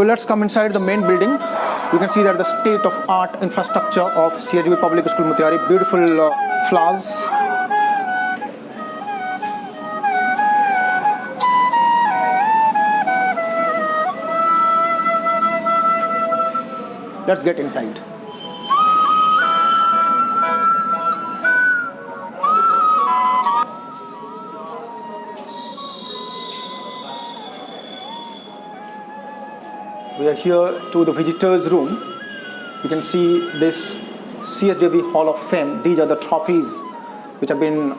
let's come inside the main building. You can see that the state-of-art infrastructure of CHB Public School Motihari. Beautiful flowers. Let's get inside. We are here to the visitors room. You can see this CHJB Hall of Fame. These are the trophies which have been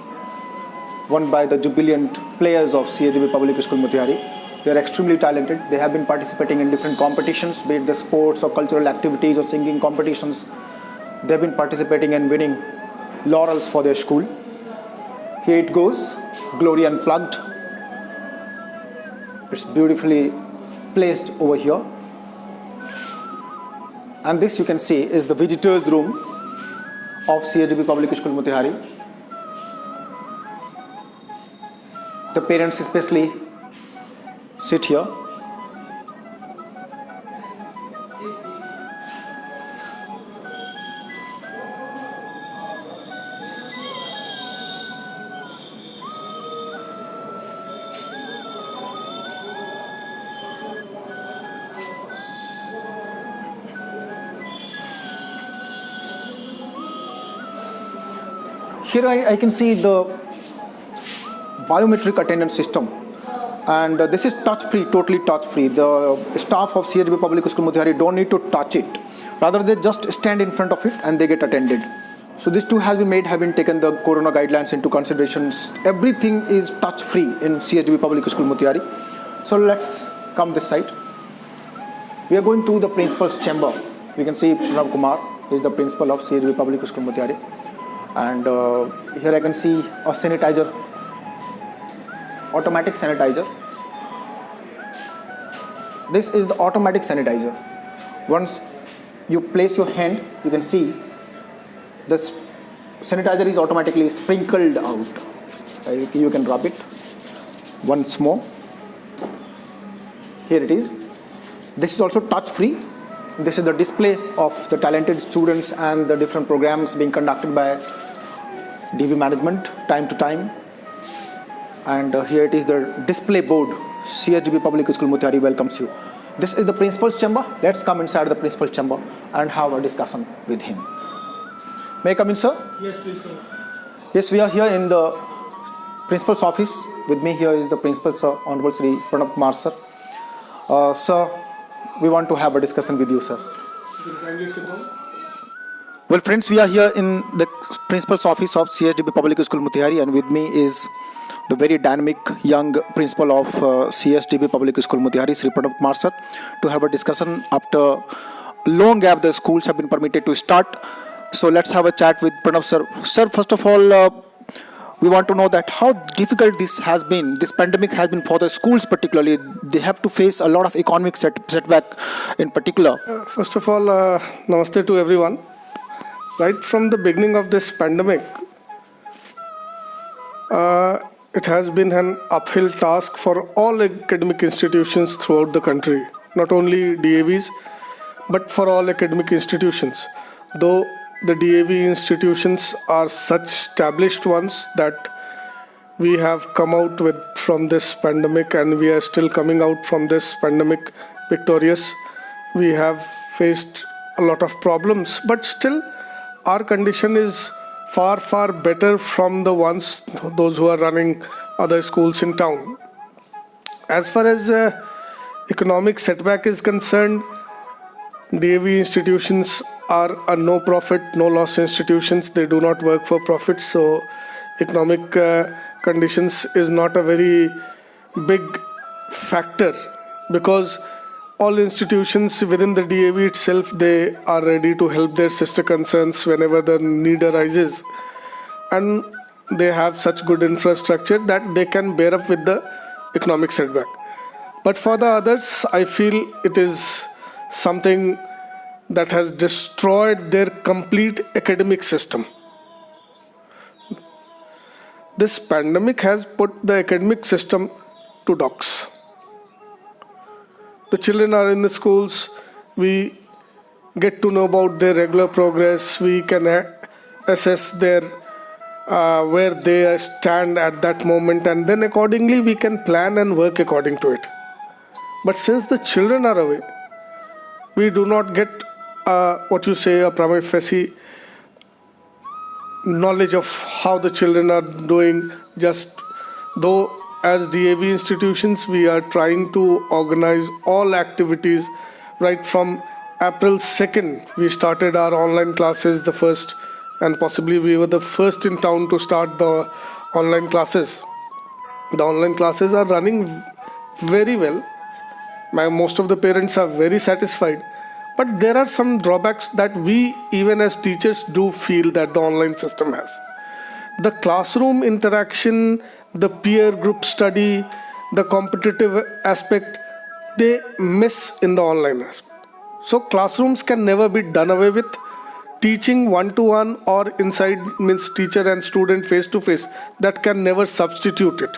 won by the jubilant players of CHJB Public School Motihari. They are extremely talented. They have been participating in different competitions, be it the sports or cultural activities or singing competitions. They have been participating and winning laurels for their school. Here it goes, Glory Unplugged. It's beautifully placed over here. And this, you can see, is the visitors room of CHJB Public School Motihari. The parents especially sit here. Here I can see the biometric attendance system, and this is touch-free, totally touch-free. The staff of CHB Public School Motihari don't need to touch it. Rather, they just stand in front of it and they get attended. So this too has been made, having taken the Corona guidelines into considerations. Everything is touch-free in CHB Public School Motihari. So let's come this side. We are going to the principal's chamber. You can see Pranav Kumar is the principal of CHB Public School Motihari. And here I can see a sanitizer, automatic sanitizer. This is the automatic sanitizer. Once you place your hand, you can see this sanitizer is automatically sprinkled out. You can rub it once more. Here it is. This is also touch-free. This is the display of the talented students and the different programs being conducted by DB management time to time. And here it is the display board. CHB Public School Motihari welcomes you. This is the principal's chamber. Let's come inside the principal's chamber and have a discussion with him. May I come in, sir? Yes, please come. Yes, we are here in the principal's office. With me here is the principal, sir, Honorable Sri Pranav Kumar, sir. Sir, we want to have a discussion with you, sir. You can kindly sit down. Well, friends, we are here in the principal's office of CHDB Public School Motihari, and with me is the very dynamic young principal of CHDB Public School Motihari, Sri Pranav Kumar, sir, to have a discussion. After long gap, the schools have been permitted to start. So let's have a chat with Pranav, sir. Sir, first of all, we want to know that how difficult this pandemic has been for the schools particularly. They have to face a lot of economic setback in particular. First of all, namaste to everyone. Right from the beginning of this pandemic, it has been an uphill task for all academic institutions throughout the country, not only DAVs, but for all academic institutions. Though the DAV institutions are such established ones that we have come out with from this pandemic, and we are still coming out from this pandemic victorious. We have faced a lot of problems, but still our condition is far, far better from the ones, those who are running other schools in town. As far as economic setback is concerned, DAV institutions are a no-profit, no-loss institutions. They do not work for profit, so economic conditions is not a very big factor, because all institutions within the DAV itself, they are ready to help their sister concerns whenever the need arises. And they have such good infrastructure that they can bear up with the economic setback. But for the others, I feel it is something that has destroyed their complete academic system. This pandemic has put the academic system to dogs. The children are in the schools. We get to know about their regular progress. We can assess their where they stand at that moment, and then accordingly we can plan and work according to it. But since the children are away, we do not get what you say a prima facie knowledge of how the children are doing. Just though as DAV institutions we are trying to organize all activities. Right from April 2nd we started our online classes, the first, and possibly we were the first in town to start the online classes. The online classes are running very well. Most of the parents are very satisfied. But there are some drawbacks that we, even as teachers, do feel that the online system has. The classroom interaction, the peer group study, the competitive aspect, they miss in the online aspect. So classrooms can never be done away with. Teaching one-to-one or inside means teacher and student face-to-face, that can never substitute it.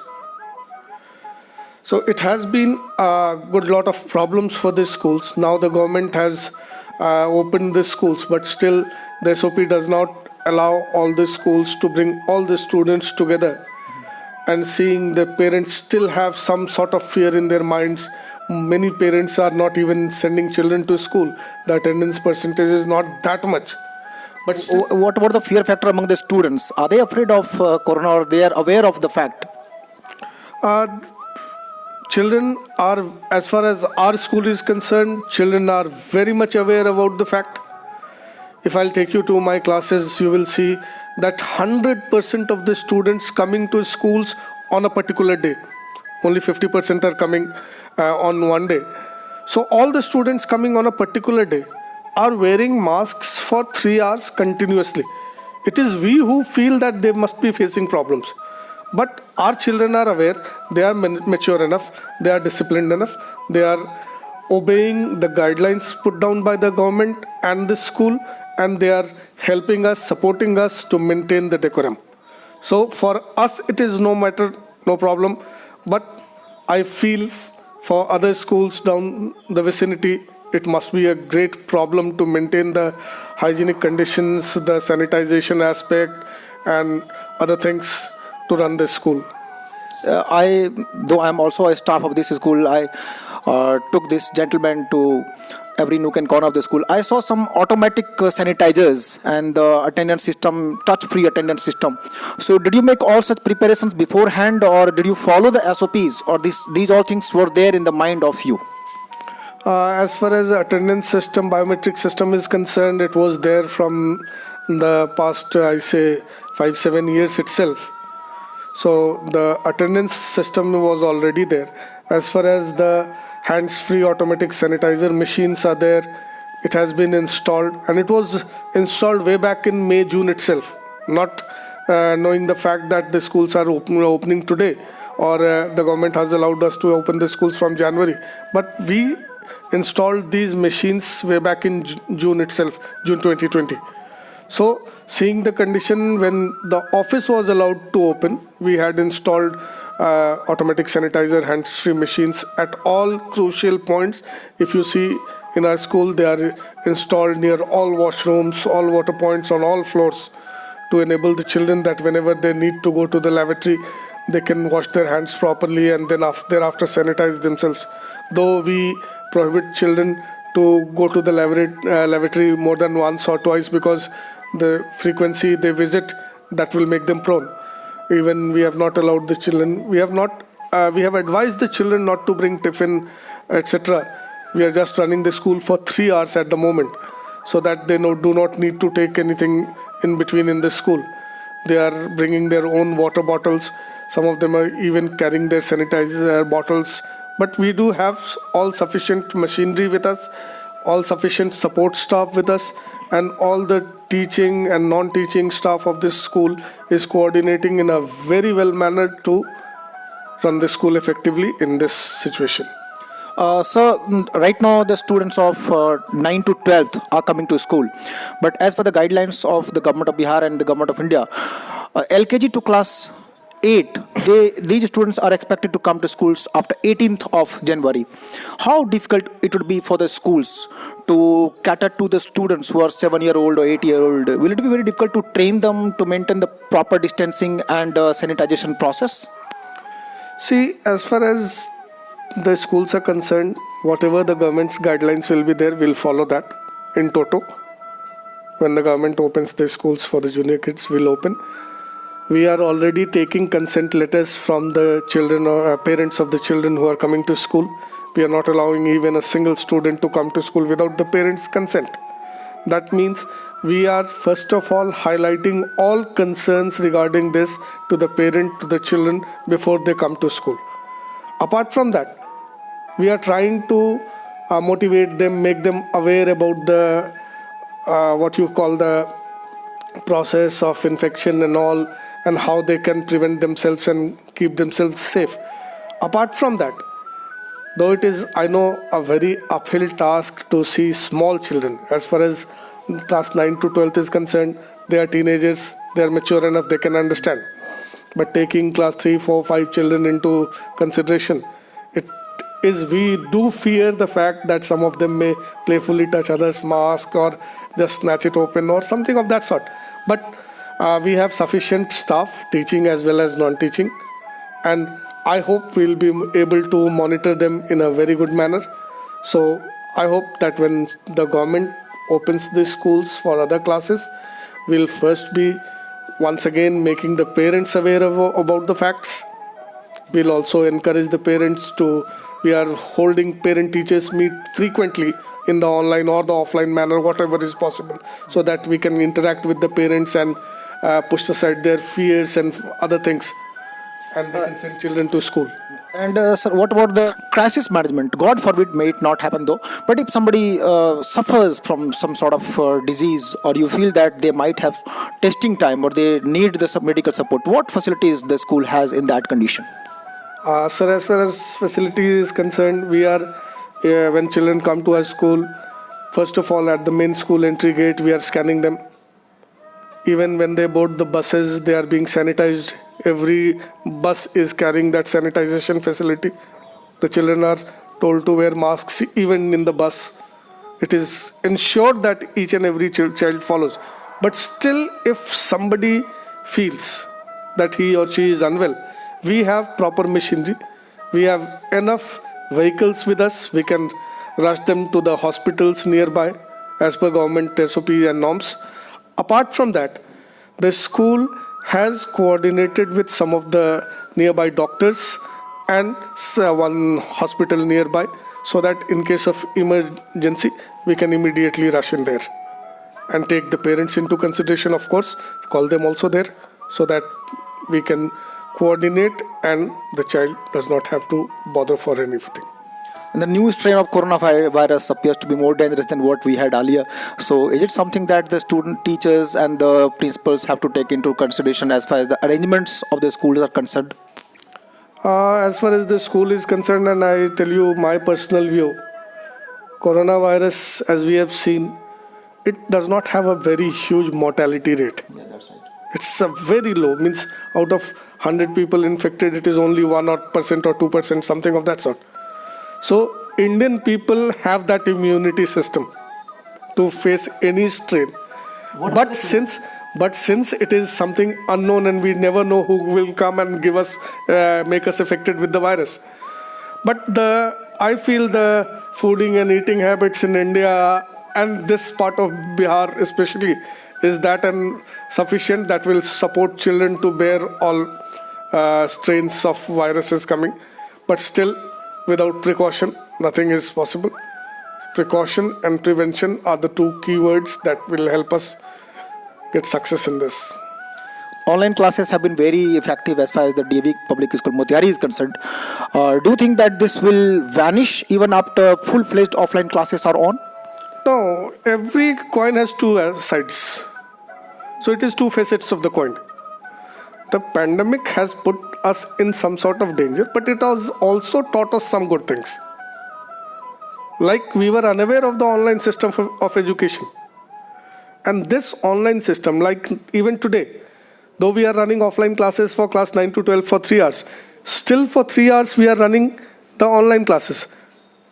So it has been a good lot of problems for the schools. Now the government has opened the schools, but still the SOP does not allow all the schools to bring all the students together. And seeing the parents still have some sort of fear in their minds. Many parents are not even sending children to school. The attendance percentage is not that much. But What about the fear factor among the students? Are they afraid of corona, or they are aware of the fact? Children are, as far as our school is concerned, children are very much aware about the fact. If I'll take you to my classes, you will see that 100% of the students coming to schools on a particular day. Only 50% are coming on one day. So all the students coming on a particular day are wearing masks for 3 hours continuously. It is we who feel that they must be facing problems. But our children are aware, they are mature enough, they are disciplined enough, they are obeying the guidelines put down by the government and the school, and they are helping us, supporting us to maintain the decorum. So for us it is no problem, but I feel for other schools down the vicinity, it must be a great problem to maintain the hygienic conditions, the sanitization aspect, and other things to run the school. Though I'm also a staff of this school, I took this gentleman to every nook and corner of the school. I saw some automatic sanitizers and the attendance system, touch-free attendance system. So did you make all such preparations beforehand, or did you follow the SOPs, or these all things were there in the mind of you? As far as the attendance system, biometric system is concerned, it was there from the past, I say, 5-7 years itself. So the attendance system was already there. As far as the hands-free automatic sanitizer machines are there, it has been installed, and it was installed way back in May, June itself, not knowing the fact that the schools are opening today, or the government has allowed us to open the schools from January. But we installed these machines way back in June itself, June 2020. So seeing the condition when the office was allowed to open, we had installed automatic sanitizer hands-free machines at all crucial points. If you see in our school, they are installed near all washrooms, all water points on all floors, to enable the children that whenever they need to go to the lavatory, they can wash their hands properly and then thereafter sanitize themselves. Though we prohibit children to go to the lavatory more than once or twice, because the frequency they visit, that will make them prone. Even we have not allowed the children, we have advised the children not to bring tiffin, etc. We are just running the school for 3 hours at the moment, so that they do not need to take anything in between in the school. They are bringing their own water bottles. Some of them are even carrying their sanitizer bottles. But we do have all sufficient machinery with us, all sufficient support staff with us, and all the teaching and non-teaching staff of this school is coordinating in a very well manner to run the school effectively in this situation. So right now the students of 9 to 12th are coming to school, but as per the guidelines of the government of Bihar and the government of India, LKG to class 8, these students are expected to come to schools after 18th of January. How difficult it would be for the schools to cater to the students who are 7-year-old or 8-year-old? Will it be very difficult to train them to maintain the proper distancing and sanitization process? See, as far as the schools are concerned, whatever the government's guidelines will be there, we'll follow that in toto. When the government opens the schools for the junior kids, we'll open. We are already taking consent letters from the children or parents of the children who are coming to school. We are not allowing even a single student to come to school without the parents' consent. That means we are first of all highlighting all concerns regarding this to the parent, to the children before they come to school. Apart from that, we are trying to motivate them, make them aware about the what you call the process of infection and all, and how they can prevent themselves and keep themselves safe. Apart from that, though it is, I know, a very uphill task to see small children. As far as class 9 to 12th is concerned, they are teenagers, they are mature enough, they can understand. But taking class 3, 4, 5 children into consideration, we do fear the fact that some of them may playfully touch others' mask or just snatch it open or something of that sort. But we have sufficient staff, teaching as well as non-teaching, and I hope we'll be able to monitor them in a very good manner. So I hope that when the government opens the schools for other classes, we'll first be once again making the parents aware about the facts. We'll also encourage the parents we are holding parent-teachers meet frequently in the online or the offline manner, whatever is possible, so that we can interact with the parents and push aside their fears and other things, and they can send children to school. And sir, what about the crisis management? God forbid, may it not happen though. But if somebody suffers from some sort of disease, or you feel that they might have testing time or they need the medical support, what facilities the school has in that condition? Sir, as far as facility is concerned, we are, when children come to our school, first of all at the main school entry gate, we are scanning them. Even when they board the buses, they are being sanitized. Every bus is carrying that sanitization facility. The children are told to wear masks even in the bus. It is ensured that each and every child follows. But still, if somebody feels that he or she is unwell, we have proper machinery. We have enough vehicles with us. We can rush them to the hospitals nearby as per government SOP and norms. Apart from that, the school has coordinated with some of the nearby doctors and one hospital nearby, so that in case of emergency, we can immediately rush in there and take the parents into consideration, of course, call them also there, so that we can coordinate and the child does not have to bother for anything. And the new strain of coronavirus appears to be more dangerous than what we had earlier. So is it something that the student teachers and the principals have to take into consideration as far as the arrangements of the schools are concerned? As far as the school is concerned, and I tell you my personal view, coronavirus, as we have seen, it does not have a very huge mortality rate. Yeah, that's right. It's a very low, means out of 100 people infected, it is only 1% or 2%, something of that sort. So Indian people have that immunity system to face any strain. But since it is something unknown and we never know who will come and make us affected with the virus. But I feel the fooding and eating habits in India and this part of Bihar especially is that and sufficient that will support children to bear all strains of viruses coming. But still, without precaution, nothing is possible. Precaution and prevention are the two keywords that will help us get success in this. Online classes have been very effective as far as the DAV Public School Motihari is concerned. Do you think that this will vanish even after full-fledged offline classes are on? No, every coin has two sides. So it is two facets of the coin. The pandemic has put us in some sort of danger, but it has also taught us some good things. Like we were unaware of the online system of education. And this online system, like even today, Though we are running offline classes for class 9 to 12 for 3 hours, still for 3 hours we are running the online classes.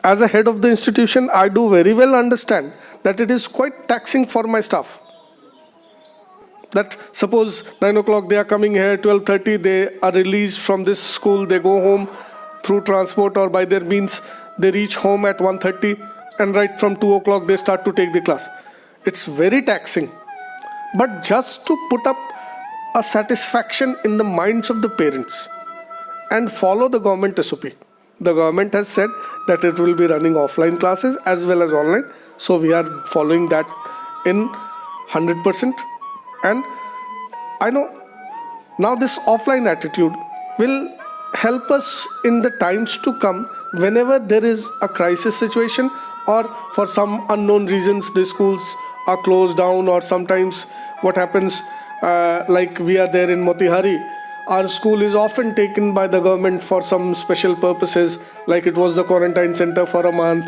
As a head of the institution, I do very well understand that it is quite taxing for my staff. That suppose 9 o'clock they are coming here, 12:30 they are released from this school, they go home through transport or by their means, they reach home at 1:30 and right from 2 o'clock they start to take the class. It's very taxing. But just to put up a satisfaction in the minds of the parents and follow the government SOP. The government has said that it will be running offline classes as well as online. So we are following that in 100%. And I know now this offline attitude will help us in the times to come whenever there is a crisis situation or for some unknown reasons the schools are closed down, or sometimes what happens like we are there in Motihari, our school is often taken by the government for some special purposes, like it was the quarantine center for a month,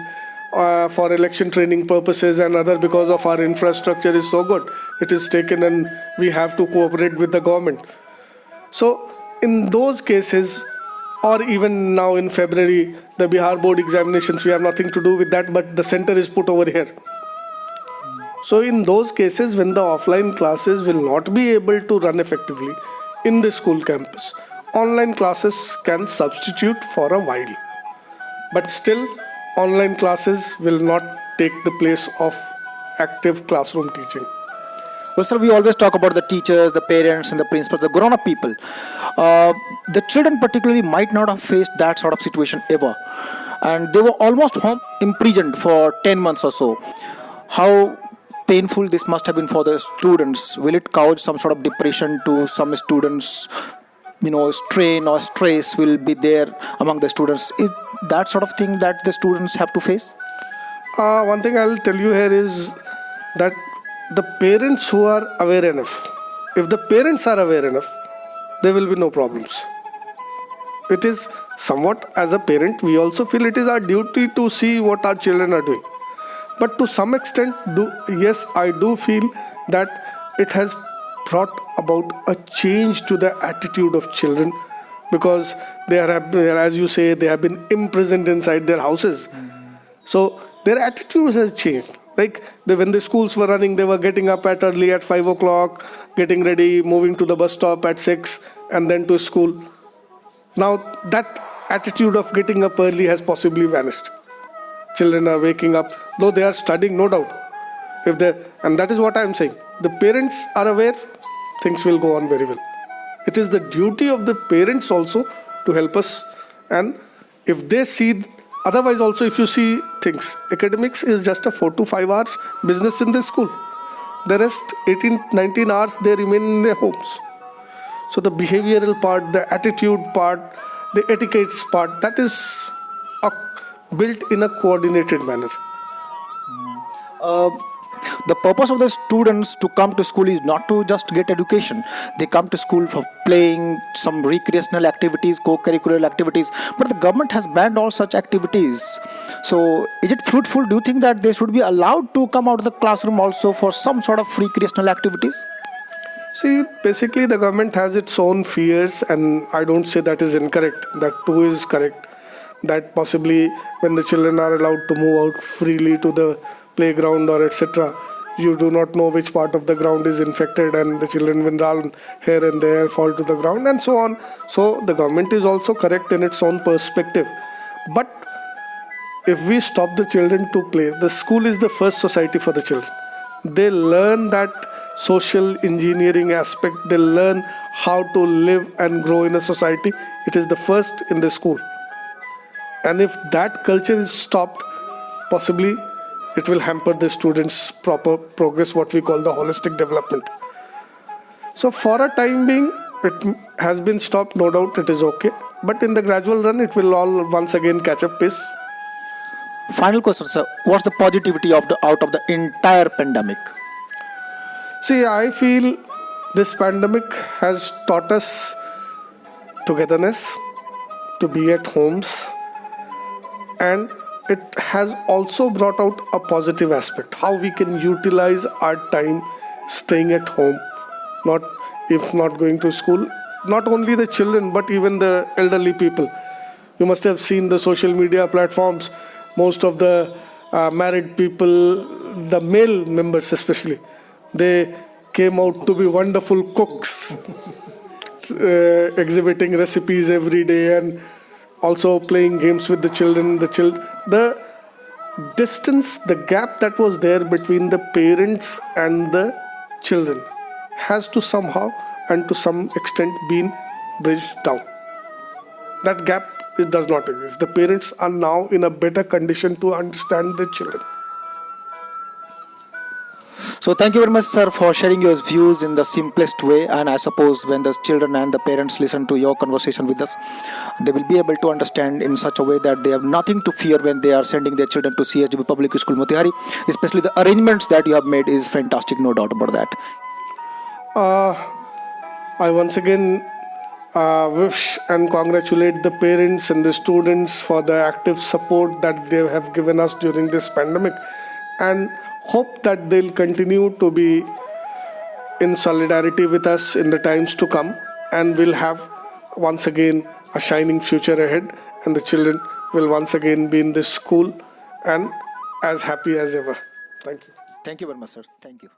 for election training purposes and other, because of our infrastructure is so good. It is taken and we have to cooperate with the government. So in those cases, or even now in February, the Bihar board examinations, we have nothing to do with that, but the center is put over here. So in those cases, when the offline classes will not be able to run effectively in the school campus, online classes can substitute for a while. But still, online classes will not take the place of active classroom teaching. Well, sir, we always talk about the teachers, the parents, and the principals, the grown-up people. The children particularly might not have faced that sort of situation ever. And they were almost home imprisoned for 10 months or so. How painful this must have been for the students. Will it cause some sort of depression to some students? Strain or stress will be there among the students. Is that sort of thing that the students have to face? One thing I'll tell you here is that the parents who are aware enough, if the parents are aware enough, there will be no problems. It is somewhat, as a parent, we also feel it is our duty to see what our children are doing. But to some extent, yes, I do feel that it has brought about a change to the attitude of children, because they are, as you say, they have been imprisoned inside their houses. So their attitude has changed. Like when the schools were running, they were getting up early at 5 o'clock, getting ready, moving to the bus stop at 6, and then to school. Now that attitude of getting up early has possibly vanished. Children are waking up, though they are studying, no doubt. And that is what I am saying. The parents are aware, things will go on very well. It is the duty of the parents also to help us. And if they see, otherwise also if you see things, academics is just a 4 to 5 hours business in the school. The rest 18, 19 hours they remain in their homes. So the behavioral part, the attitude part, the etiquettes part, that is built in a coordinated manner. The purpose of the students to come to school is not to just get education. They come to school for playing, some recreational activities, co-curricular activities. But the government has banned all such activities. So is it fruitful? Do you think that they should be allowed to come out of the classroom also for some sort of recreational activities? See, basically the government has its own fears, and I don't say that is incorrect. That too is correct. That possibly when the children are allowed to move out freely to the playground or etc., you do not know which part of the ground is infected, and the children will run here and there, fall to the ground, and so on. So the government is also correct in its own perspective. But if we stop the children to play, the school is the first society for the children. They learn that social engineering aspect. They learn how to live and grow in a society. It is the first in the school. And if that culture is stopped, possibly it will hamper the students' proper progress, what we call the holistic development. So for a time being, it has been stopped, no doubt it is okay. But in the gradual run, it will all once again catch up pace. Final question, sir. What's the positivity out of the entire pandemic? See, I feel this pandemic has taught us togetherness, to be at homes, and it has also brought out a positive aspect, how we can utilize our time staying at home, not if not going to school. Not only the children, but even the elderly people. You must have seen the social media platforms. Most of the married people, the male members especially, they came out to be wonderful cooks, exhibiting recipes every day and also playing games with the children. The distance, the gap that was there between the parents and the children has to somehow and to some extent been bridged down. That gap, it does not exist. The parents are now in a better condition to understand the children. So thank you very much, sir, for sharing your views in the simplest way. And I suppose when the children and the parents listen to your conversation with us, they will be able to understand in such a way that they have nothing to fear when they are sending their children to CHB Public School Motihari. Especially the arrangements that you have made is fantastic, no doubt about that. I once again wish and congratulate the parents and the students for the active support that they have given us during this pandemic, and hope that they'll continue to be in solidarity with us in the times to come, and we'll have once again a shining future ahead, and the children will once again be in this school and as happy as ever. Thank you. Thank you very much, sir. Thank you.